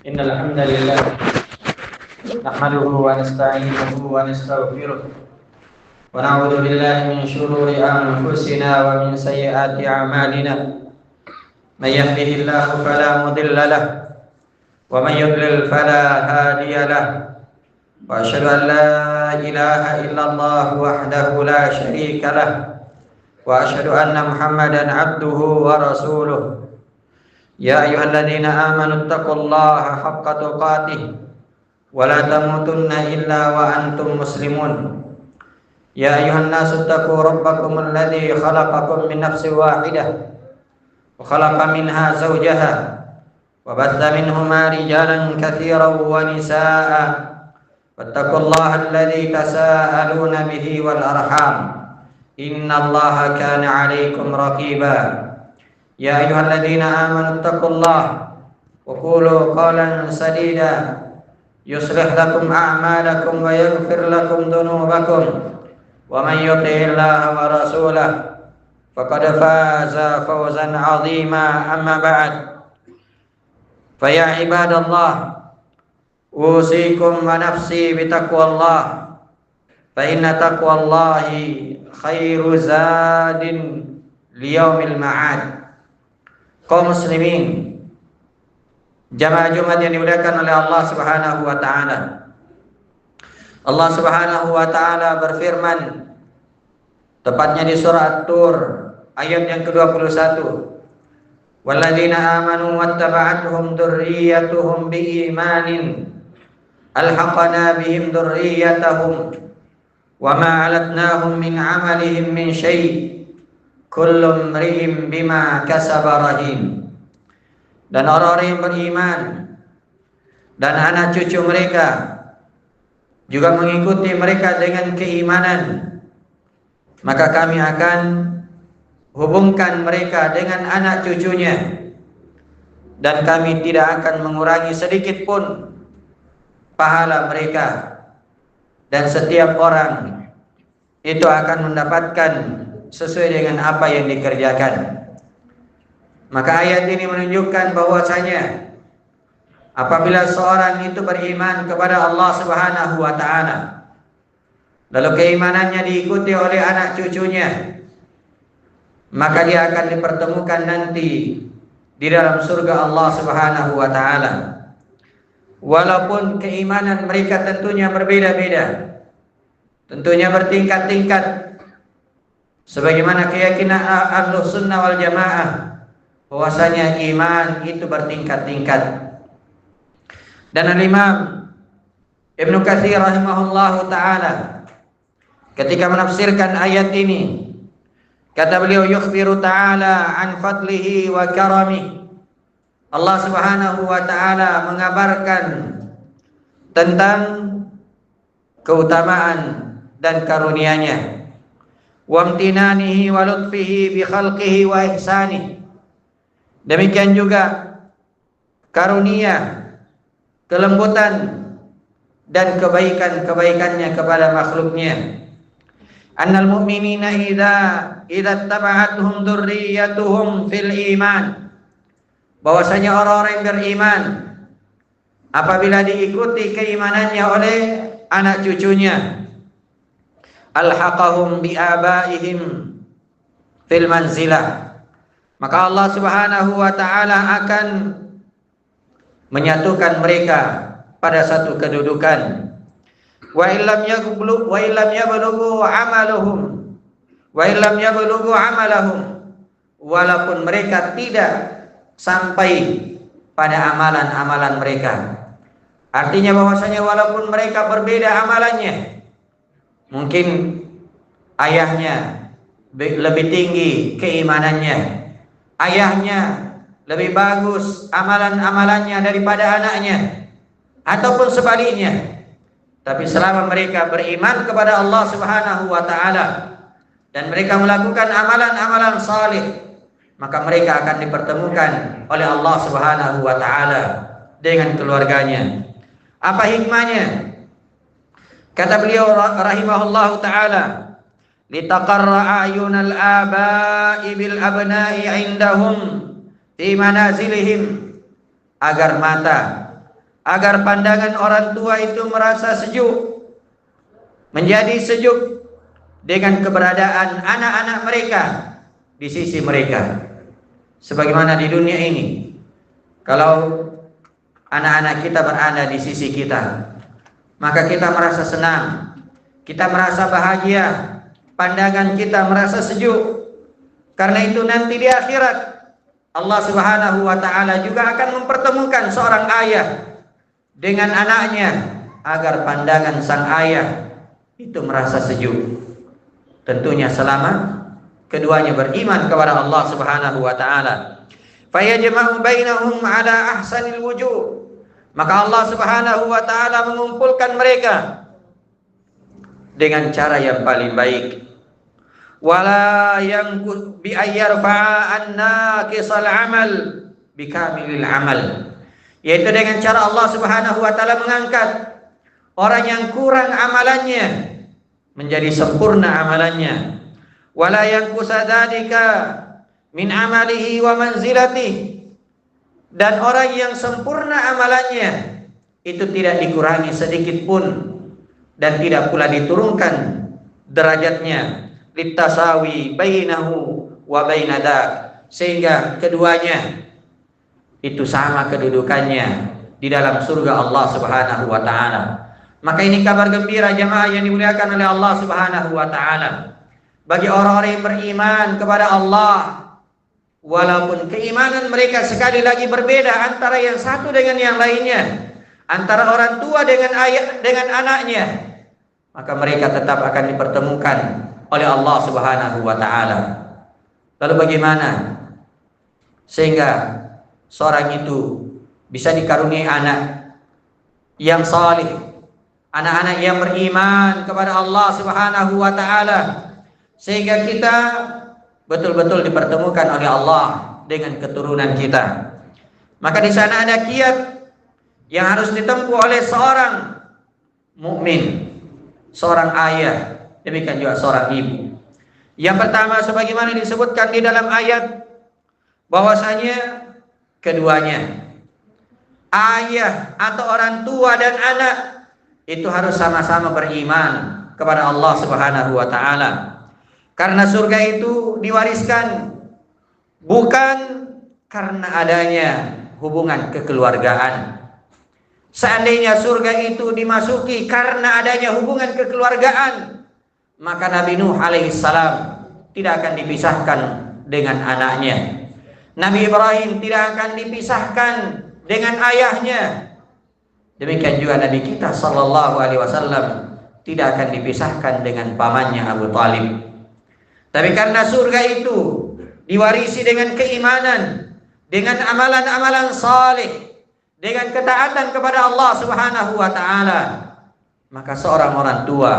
إن الحمد لله نحمده ونستعينه ونستغفره ونعوذ بالله من شرور أنفسنا ومن سيئات أعمالنا من يهده الله فلا مضل له ومن يضلل فلا هادي له وأشهد أن لا إله إلا الله وحده لا شريك له وأشهد أن محمدا عبده ورسوله يا أيها الذين آمنوا اتقوا الله حق تقاته ولا تموتن إلا وأنتم مسلمون يا أيها الناس اتقوا ربكم الذي خلقكم من نفس واحدة وخلق منها زوجها وبث منهما رجالا كثيرا ونساء واتقوا الله الذي تساءلون به والأرحام إن الله كان عليكم رقيبا يا أيها الذين آمنوا اتقوا الله وقولوا قولا سديدا يصلح لكم أعمالكم ويغفر لكم ذنوبكم ومن يطع الله ورسوله فقد فاز فوزا عظيما أما بعد فيا عباد الله أوصيكم ونفسي بتقوى الله فإن تقوى الله خير زاد ليوم المعاد. Kaum muslimin, jamaah Jumat yang dimuliakan oleh Allah Subhanahu wa taala. Allah Subhanahu wa taala berfirman tepatnya di surah At-Tur ayat yang ke-21. Walladzina amanu wattaba'atuhum dzurriyyatuhum biimanin alhaqna bihim dzurriyyatahum wama alatnahum min amalihim min syai' kullu imri'in bima kasaba rahin. Dan orang-orang yang beriman dan anak cucu mereka juga mengikuti mereka dengan keimanan, maka kami akan hubungkan mereka dengan anak cucunya dan kami tidak akan mengurangi sedikit pun pahala mereka, dan setiap orang itu akan mendapatkan sesuai dengan apa yang dikerjakan. Maka ayat ini menunjukkan bahwasanya apabila seorang itu beriman kepada Allah Subhanahu wa taala, lalu keimanannya diikuti oleh anak cucunya, maka dia akan dipertemukan nanti di dalam surga Allah Subhanahu wa taala. Walaupun keimanan mereka tentunya berbeda-beda, tentunya bertingkat-tingkat, sebagaimana keyakinan Ahlus Sunnah wal Jamaah bahwasanya iman itu bertingkat-tingkat. Dan Al-Imam Ibnu Katsir rahimahullahu taala ketika menafsirkan ayat ini, kata beliau, yukhbiru ta'ala an fadlihi wa karamihi. Allah Subhanahu wa taala mengabarkan tentang keutamaan dan karunia-Nya, wa amtinanihi wa lutfihi bi khalqihi wa ihsanihi. Demikian juga karunia, kelembutan dan kebaikan-kebaikannya kepada makhluknya. Annal mu'minina idza taba'atuhum dzurriyyatuhum fil iman. Bahwasanya orang-orang yang beriman apabila diikuti keimanannya oleh anak cucunya, alhaqahum bi abaihim fil manzilah, maka Allah Subhanahu wa taala akan menyatukan mereka pada satu kedudukan. Wa illam yablughu amalahum, walaupun mereka tidak sampai pada amalan-amalan mereka. Artinya bahwasanya walaupun mereka berbeda amalannya, mungkin ayahnya lebih tinggi keimanannya, ayahnya lebih bagus amalan-amalannya daripada anaknya, ataupun sebaliknya. Tapi selama mereka beriman kepada Allah Subhanahu wa taala dan mereka melakukan amalan-amalan salih, maka mereka akan dipertemukan oleh Allah Subhanahu wa taala dengan keluarganya. Apa hikmahnya? Kata beliau rahimahullahu taala, litaqarra ayunal aba'i bil abna'i indahum fi manazilihim, agar mata agar pandangan orang tua itu merasa sejuk, menjadi sejuk dengan keberadaan anak-anak mereka di sisi mereka. Sebagaimana di dunia ini, kalau anak-anak kita berada di sisi kita, maka kita merasa senang, kita merasa bahagia, pandangan kita merasa sejuk. Karena itu nanti di akhirat Allah Subhanahu wa taala juga akan mempertemukan seorang ayah dengan anaknya agar pandangan sang ayah itu merasa sejuk. Tentunya selama keduanya beriman kepada Allah Subhanahu wa taala. Fayajma'u bainahum ala ahsanil wujuh. Maka Allah Subhanahu wa taala mengumpulkan mereka dengan cara yang paling baik. Wala yanqud bi ayyarfa'a an-naqisal amal bikamilil amal, yaitu dengan cara Allah Subhanahu wa taala mengangkat orang yang kurang amalannya menjadi sempurna amalannya. Wala yanqusa dzalika min amalihi wa manzilatihi, dan orang yang sempurna amalannya itu tidak dikurangi sedikit pun dan tidak pula diturunkan derajatnya, litasawi bainahu wa bainadak, sehingga keduanya itu sama kedudukannya di dalam surga Allah Subhanahu wa taala. Maka ini kabar gembira jemaah yang dimuliakan oleh Allah Subhanahu wa taala bagi orang-orang yang beriman kepada Allah, walaupun keimanan mereka sekali lagi berbeda antara yang satu dengan yang lainnya, antara orang tua dengan ayah dengan anaknya, maka mereka tetap akan dipertemukan oleh Allah Subhanahu wa taala. Lalu bagaimana sehingga seorang itu bisa dikaruniai anak yang salih, anak-anak yang beriman kepada Allah Subhanahu wa taala, sehingga kita betul-betul dipertemukan oleh Allah dengan keturunan kita. Maka di sana ada kiat yang harus ditempuh oleh seorang mukmin, seorang ayah, demikian juga seorang ibu. Yang pertama, sebagaimana disebutkan di dalam ayat, bahwasanya keduanya, ayah atau orang tua dan anak, itu harus sama-sama beriman kepada Allah Subhanahu wa taala. Karena surga itu diwariskan bukan karena adanya hubungan kekeluargaan. Seandainya surga itu dimasuki karena adanya hubungan kekeluargaan, maka Nabi Nuh alaihissalam tidak akan dipisahkan dengan anaknya. Nabi Ibrahim tidak akan dipisahkan dengan ayahnya. Demikian juga Nabi kita sallallahu alaihi wasallam tidak akan dipisahkan dengan pamannya Abu Talib. Tapi karena surga itu diwarisi dengan keimanan, dengan amalan-amalan saleh, dengan ketaatan kepada Allah Subhanahu wa taala, maka seorang orang tua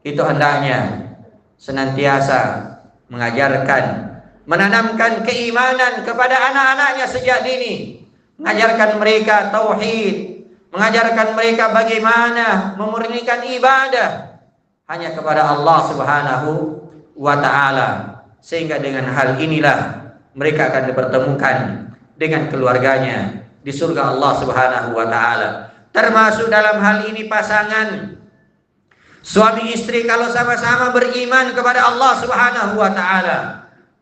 itu hendaknya senantiasa mengajarkan, menanamkan keimanan kepada anak-anaknya sejak dini, mengajarkan mereka tauhid, mengajarkan mereka bagaimana memurnikan ibadah hanya kepada Allah Subhanahu wa ta'ala, sehingga dengan hal inilah mereka akan dipertemukan dengan keluarganya di surga Allah Subhanahu wa ta'ala. Termasuk dalam hal ini pasangan suami istri, kalau sama-sama beriman kepada Allah Subhanahu wa ta'ala,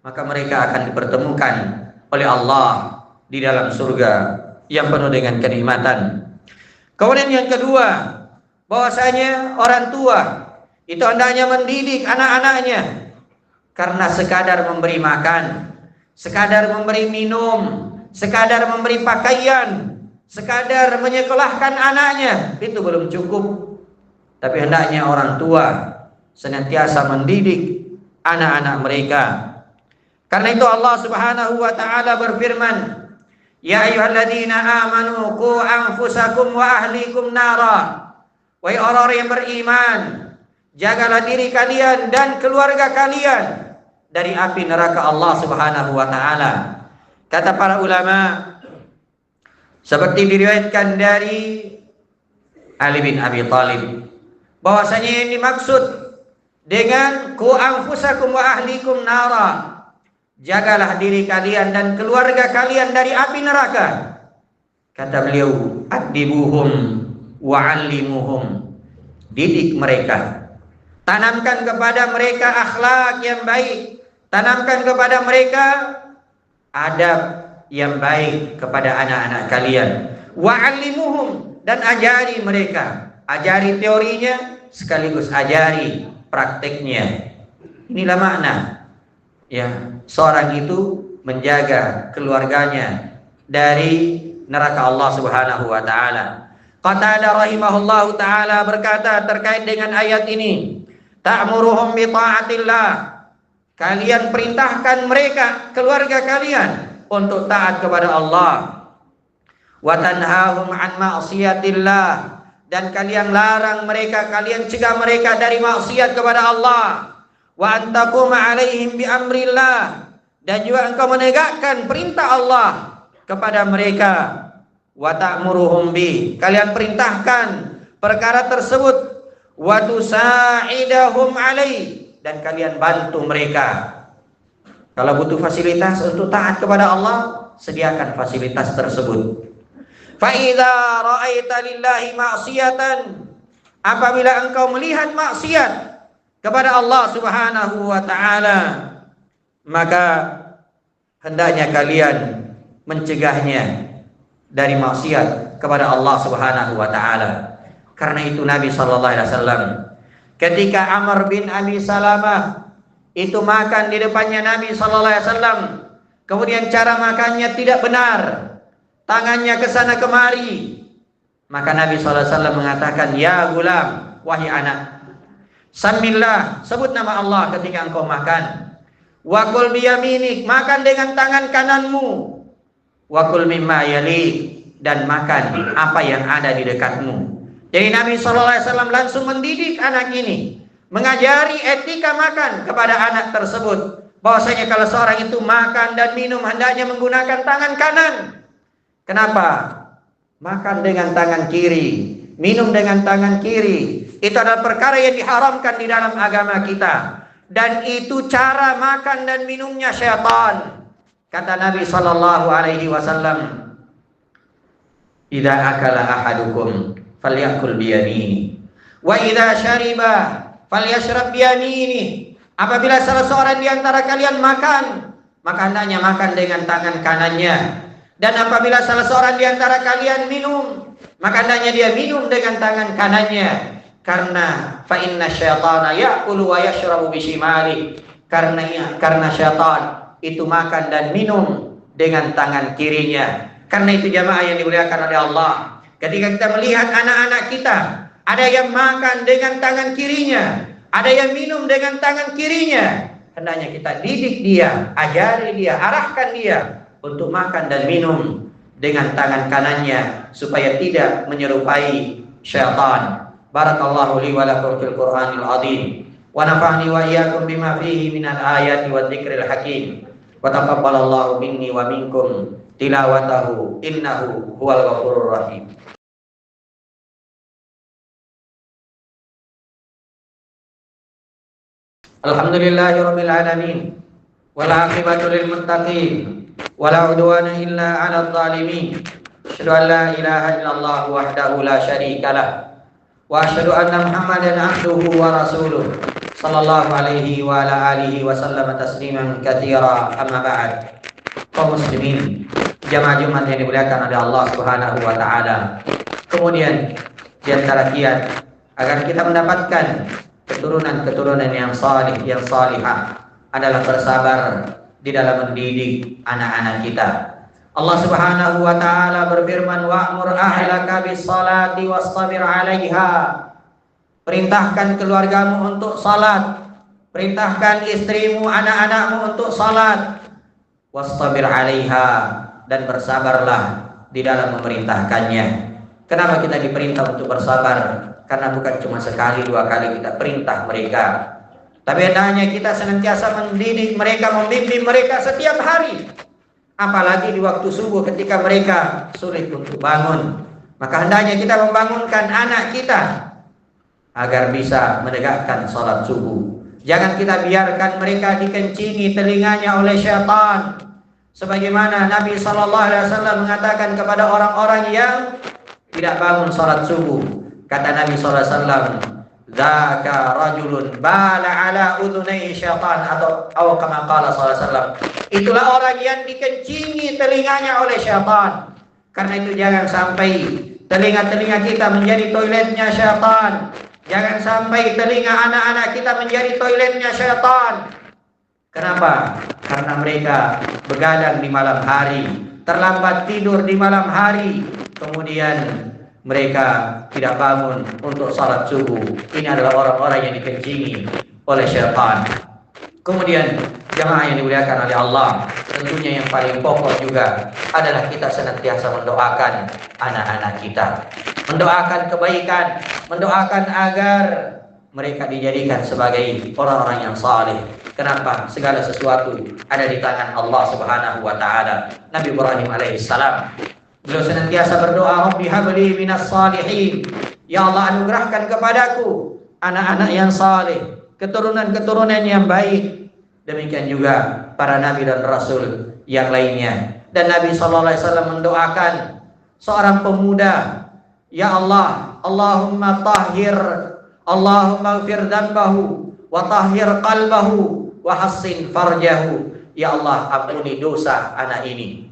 maka mereka akan dipertemukan oleh Allah di dalam surga yang penuh dengan kenikmatan. Kemudian yang kedua, bahwasanya orang tua itu hendaknya mendidik anak-anaknya, karena sekadar memberi makan, sekadar memberi minum, sekadar memberi pakaian, sekadar menyekolahkan anaknya itu belum cukup. Tapi hendaknya orang tua senantiasa mendidik anak-anak mereka. Karena itu Allah Subhanahu wa taala berfirman, "Ya ayyuhalladzina amanu qu anfusakum wa ahlikum nara." Wahai orang-orang yang beriman, jagalah diri kalian dan keluarga kalian dari api neraka Allah Subhanahu wa taala. Kata para ulama, seperti diriwayatkan dari Ali bin Abi Thalib, bahwasanya yang dimaksud dengan qu anfusakum wa ahlikum nara, jagalah diri kalian dan keluarga kalian dari api neraka. Kata beliau, adibuhum wa'allimuhum. Didik mereka, tanamkan kepada mereka akhlak yang baik, tanamkan kepada mereka adab yang baik kepada anak-anak kalian. Wa'allimuhum, dan ajari mereka, ajari teorinya sekaligus ajari prakteknya. Inilah makna ya seorang itu menjaga keluarganya dari neraka Allah Subhanahu wa taala. Qatadah rahimahullahu taala berkata terkait dengan ayat ini, ta'muruhum bi ta'atillah. Kalian perintahkan mereka, keluarga kalian, untuk taat kepada Allah. Wa tanhahum an ma'siyatillah, dan kalian larang mereka, kalian cegah mereka dari maksiat kepada Allah. Wa antaquma alaihim bi amrillah, dan juga engkau menegakkan perintah Allah kepada mereka. Wa ta'muruhum bi, kalian perintahkan perkara tersebut. Wa tusa'idahum alaih, dan kalian bantu mereka. Kalau butuh fasilitas untuk taat kepada Allah, sediakan fasilitas tersebut. Fa idza ra'aita lillahi ma'siyatan, apabila engkau melihat maksiat kepada Allah Subhanahu wa taala, maka hendaknya kalian mencegahnya dari maksiat kepada Allah Subhanahu wa taala. Karena itu Nabi sallallahu alaihi wasallam ketika Amr bin Abi Salamah itu makan di depannya Nabi sallallahu alaihi wasallam, kemudian cara makannya tidak benar, tangannya ke sana kemari, maka Nabi sallallahu alaihi wasallam mengatakan, "Ya gulam, wahai anak, samillah, sebut nama Allah ketika engkau makan. Wa kul biyaminik, makan dengan tangan kananmu. Wakul mimma yali, dan makan apa yang ada di dekatmu." Jadi Nabi SAW langsung mendidik anak ini, mengajari etika makan kepada anak tersebut, bahwasanya kalau seorang itu makan dan minum hendaknya menggunakan tangan kanan. Kenapa? Makan dengan tangan kiri, minum dengan tangan kiri, itu adalah perkara yang diharamkan di dalam agama kita, dan itu cara makan dan minumnya syaitan. Kata Nabi sallallahu alaihi wasallam, "Idza akala ahadukum falyakul biyamini, wa idza syariba falyashrab biyamini." Apabila salah seorang di antara kalian makan, maka hendaknya makan dengan tangan kanannya. Dan apabila salah seorang di antara kalian minum, maka hendaknya dia minum dengan tangan kanannya. Karena fa inna syaitana ya'kulu wa yashrabu bishimali. Karena syaitan itu makan dan minum dengan tangan kirinya. Karena itu jamaah yang dimuliakan oleh Allah, ketika kita melihat anak-anak kita, ada yang makan dengan tangan kirinya, ada yang minum dengan tangan kirinya, hendaknya kita didik dia, ajari dia, arahkan dia untuk makan dan minum dengan tangan kanannya, supaya tidak menyerupai syaitan. Barakallahu li wa lakum fil Qur'anil azim, wa nafa'ni wa iyyakum bima fihi minal ayati wa dzikril hakim. Wa taqabbalallahu minni wa minkum tilawatahu innahu huwal ghafurur rahim. Alhamdulillahirabbil alamin, wal aqibatu lil muttaqin, wala udwana illa 'alal zalimin. Asyhadu an la ilaha illallah wahdahu la syarikalah, wa asyhadu anna Muhammadan abduhu wa rasuluh, sallallahu alaihi wa ala alihi wa sallam tasliman katsira. Amma ba'd. Kaum muslimin, jamaah Jumat yang dimuliakan oleh Allah Subhanahu wa taala. Kemudian di antara kiat agar kita mendapatkan keturunan-keturunan yang salih, yang salihah, adalah bersabar di dalam mendidik anak-anak kita. Allah Subhanahu wa taala berfirman, "Wa'mur ahlaka bis-shalati wastabir 'alaiha." Perintahkan keluargamu untuk salat, perintahkan istrimu, anak-anakmu untuk salat. Wastabir 'alaiha, dan bersabarlah di dalam memerintahkannya. Kenapa kita diperintah untuk bersabar? Karena bukan cuma sekali dua kali kita perintah mereka, tapi hendaknya kita senantiasa mendidik mereka, membimbing mereka setiap hari. Apalagi di waktu subuh ketika mereka sulit untuk bangun, maka hendaknya kita membangunkan anak kita agar bisa menegakkan salat subuh. Jangan kita biarkan mereka dikencingi telinganya oleh syaitan. Sebagaimana Nabi sallallahu alaihi wasallam mengatakan kepada orang-orang yang tidak bangun salat subuh, kata Nabi sallallahu alaihi wasallam, "Dzaka rajulun bala ala udhunai syaitan," atau kama qala sallallahu alaihi wasallam, itulah orang yang dikencingi telinganya oleh syaitan. Karena itu jangan sampai telinga-telinga kita menjadi toiletnya syaitan. Jangan sampai telinga anak-anak kita menjadi toiletnya syaitan. Kenapa? Karena mereka begadang di malam hari, terlambat tidur di malam hari, kemudian mereka tidak bangun untuk salat subuh. Ini adalah orang-orang yang dikencingi oleh syaitan. Kemudian jamaah yang dimuliakan oleh Allah, tentunya yang paling pokok juga adalah kita senantiasa mendoakan anak-anak kita, mendoakan kebaikan, mendoakan agar mereka dijadikan sebagai orang-orang yang saleh. Kenapa? Segala sesuatu ada di tangan Allah Subhanahu wa taala. Nabi Ibrahim alaihissalam, beliau senantiasa berdoa, Rabbi habli minas salihin. Ya Allah, anugerahkan kepadaku anak-anak yang saleh, keturunan-keturunan yang baik. Demikian juga para nabi dan rasul yang lainnya. Dan Nabi sallallahu alaihi wasallam mendoakan seorang pemuda, ya Allah, Allahumma tahhir, Allahumma ighfir dzambahu wa tahhir qalbahu wa hassin farjahu. Ya Allah, ampuni dosa anak ini.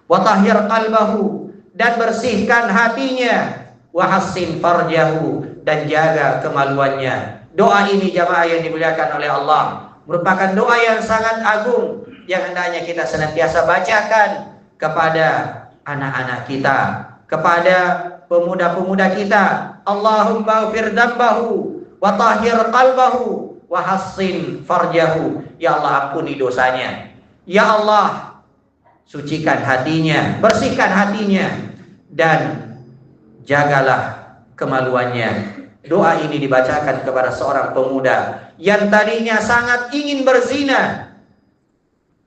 Wa tahhir qalbahu, dan bersihkan hatinya. Wa hassin farjahu, dan jaga kemaluannya. Doa ini jamaah yang dimuliakan oleh Allah merupakan doa yang sangat agung yang hendaknya kita senantiasa bacakan kepada anak-anak kita, kepada pemuda-pemuda kita. Allahumma ighfir dzambahu wa tahhir qalbahu wa hassin farjahu. Ya Allah, ampuni dosanya. Ya Allah, sucikan hatinya, bersihkan hatinya, dan jagalah kemaluannya. Doa ini dibacakan kepada seorang pemuda yang tadinya sangat ingin berzina,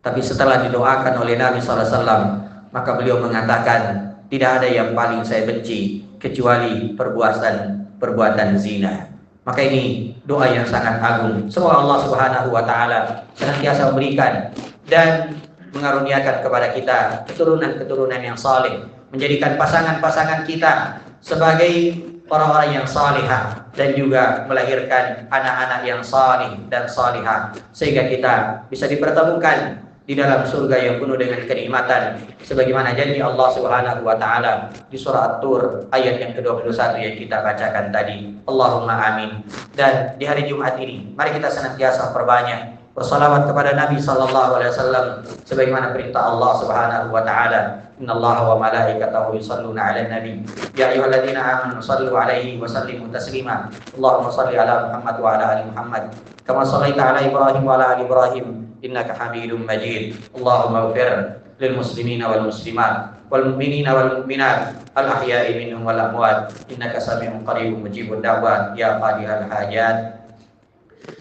tapi setelah didoakan oleh Nabi SAW, maka beliau mengatakan, tidak ada yang paling saya benci kecuali perbuatan zina. Maka ini doa yang sangat agung. Semoga Allah Subhanahu wa taala senantiasa memberikan dan mengaruniakan kepada kita keturunan-keturunan yang saleh, menjadikan pasangan-pasangan kita sebagai orang-orang yang salihah, dan juga melahirkan anak-anak yang salih dan salihah, sehingga kita bisa dipertemukan di dalam surga yang penuh dengan kenikmatan, sebagaimana janji Allah Subhanahu wa taala di surah At-Tur ayat yang ke-21 yang kita bacakan tadi. Allahumma amin. Dan di hari Jumat ini mari kita senantiasa perbanyak bersalawat kepada Nabi sallallahu alaihi wasallam sebagaimana perintah Allah Subhanahu wa taala. Innallaha wa malaikatahu yusholluna 'alan nabi. Ya ayyuhalladzina amanu shallu 'alaihi wa sallimu taslima. Allahumma shalli 'ala Muhammad wa 'ala ali Muhammad kama shallaita 'ala Ibrahim wa 'ala ali Ibrahim innaka Hamidum Majid. Allahumma ighfir lil muslimina wal muslimat wal mu'minina wal mu'minat al ahya'i minhum wal amwat innaka sami'un qaribun mujibud da'wat ya qadihal hajat.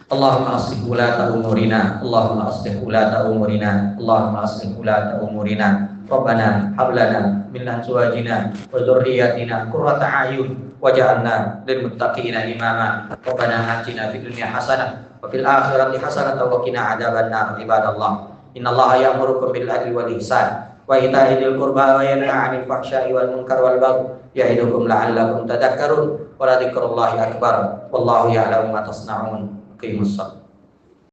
Allahumma aslih ulata umurina, Allahumma aslih ulata umurina, Allahumma aslih ulata umurina. Rabbana hab lana min azwajina wa dzurriyyatina qurrata a'yun waj'alna lil muttaqina imama. Rabbana atina fid dunya hasanah wa fil akhirati hasanah wa qina adzabannar. Ibadallah, innallaha ya'murukum bil adli wal ihsan wa ita'i dzil qurba wa yanha 'anil fahsya'i wal munkar wal baghi ya'idukum la'allakum tadhakkarun wa la dzikrullahi akbar wallahu ya'lamu ma tasna'un. Qimus shalah.